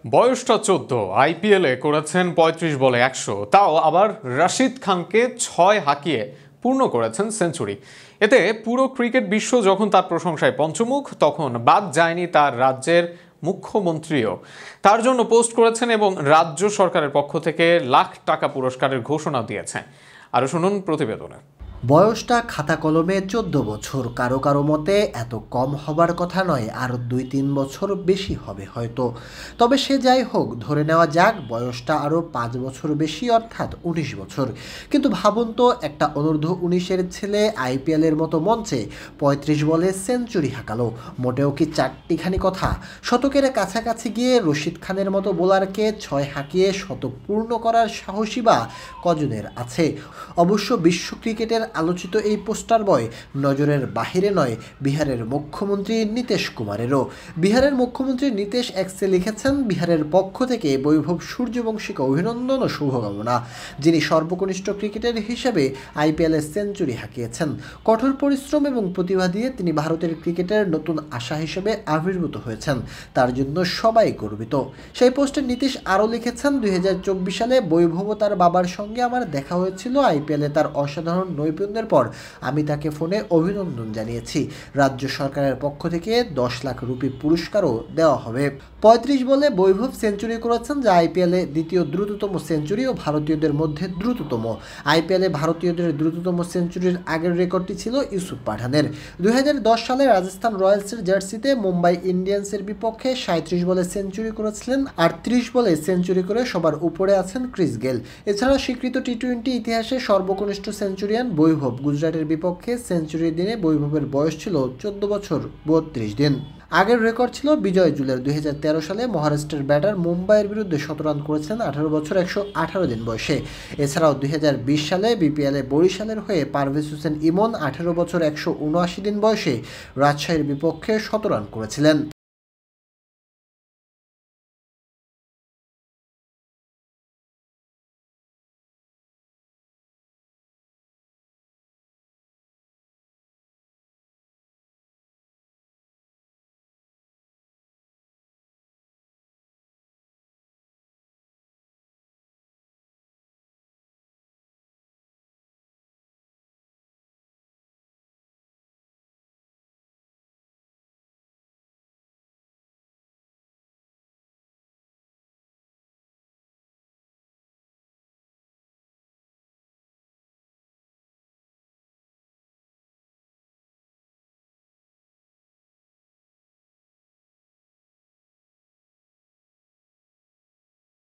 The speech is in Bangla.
বয়সটা ১৪, আইপিএলে করেছেন ৩৫ বলে ১০০, তাও আবার রাশিদ খানকে ৬ হাঁকিয়ে পূর্ণ করেছেন সেঞ্চুরি। এতে পুরো ক্রিকেট বিশ্ব যখন তার প্রশংসায় পঞ্চমুখ, তখন বাদ যায়নি তার রাজ্যের মুখ্যমন্ত্রীও। তার জন্য পোস্ট করেছেন এবং রাজ্য সরকারের পক্ষ থেকে লাখ টাকা পুরস্কারের ঘোষণা দিয়েছেন। আরও শুনুন প্রতিবেদনে। বয়সটা খাতা কলমে ১৪ বছর, কারো কারো মতে এত কম হবার কথা নয়, আরও ২-৩ বছর বেশি হবে হয়তো। তবে সে যাই হোক, ধরে নেওয়া যাক বয়সটা আরও ৫ বছর বেশি, অর্থাৎ ১৯ বছর। কিন্তু ভাবুন তো, একটা অনূর্ধ্ব ১৯-এর ছেলে আইপিএলের মতো মঞ্চে ৩৫ বলে সেঞ্চুরি হাঁকালো। মোটেও কি চারটিখানি কথা। শতকের কাছাকাছি গিয়ে রশিদ খানের মতো বোলারকে ৬ হাঁকিয়ে শতক পূর্ণ করার সাহসী বা কজনের আছে? অবশ্য বিশ্ব ক্রিকেটের আলোচিত এই পোস্টার বয় নজরের বাহিরে নয় বিহারের মুখ্যমন্ত্রী নীতীশ কুমারেরও। বিহারের মুখ্যমন্ত্রী নীতীশ এক্সে লিখেছেন, বিহারের পক্ষ থেকে বৈভব সূর্যবংশীকে অভিনন্দন ও শুভকামনা, যিনি সর্বকনিষ্ঠ ক্রিকেটার হিসেবে আইপিএলে সেঞ্চুরি হাঁকিয়েছেন। কঠোর পরিশ্রম এবং প্রতিভা দিয়ে তিনি ভারতের ক্রিকেটের নতুন আশা হিসেবে আবির্ভূত হয়েছেন, তার জন্য সবাই গর্বিত। সেই পোস্টে নীতীশ আরও লিখেছেন, ২০২৪ সালে বৈভব তার বাবার সঙ্গে আমার দেখা হয়েছিল। আইপিএলে তার অসাধারণ নৈপুণ্যের পর আমি তাকে ফোনে অভিনন্দন জানিয়েছি। রাজ্য সরকারের পক্ষ থেকে ১০ লাখ রুপি পুরস্কারও দেওয়া হবে। ৩৫ বলে বৈভব সেঞ্চুরি করেছেন, যা আইপিএলে দ্বিতীয় দ্রুততম সেঞ্চুরি ও ভারতীয়দের মধ্যে দ্রুততম। আইপিএলে ভারতীয়দের দ্রুততম সেঞ্চুরির আগের রেকর্ডটি ছিল ইউসুফ পাঠানের। ২০১০ সালে রাজস্থান রয়্যালসের জার্সিতে মুম্বাই ইন্ডিয়ান্সের বিপক্ষে ৩৭ বলে সেঞ্চুরি করেছিলেন, আর ৩০ বলে সেঞ্চুরি করে সবার উপরে আছেন ক্রিস গেল। এছাড়া স্বীকৃত টি-টোয়েন্টি ইতিহাসে সর্বকনিষ্ঠ সেঞ্চুরিয়ান বৈভব। গুজরাটের বিপক্ষে সেঞ্চুরির দিনে বৈভবের বয়স ছিল ১৪ বছর ৩২ দিন। আগের রেকর্ড ছিল বিজয় জুলের। ২০১৩ সালে মহারাষ্ট্রের ব্যাটার মুম্বাইয়ের বিরুদ্ধে ১৭ রান করেছেন ১৮ বছর ১১৮ দিন বয়সে। এছাড়াও ২০২০ সালে বিপিএলে বরিশালের হয়ে পারভেজ হোসেন ইমন ১৮ বছর ১৭৯ দিন বয়সে রাজশাহীর বিপক্ষে ১৭ রান করেছিলেন।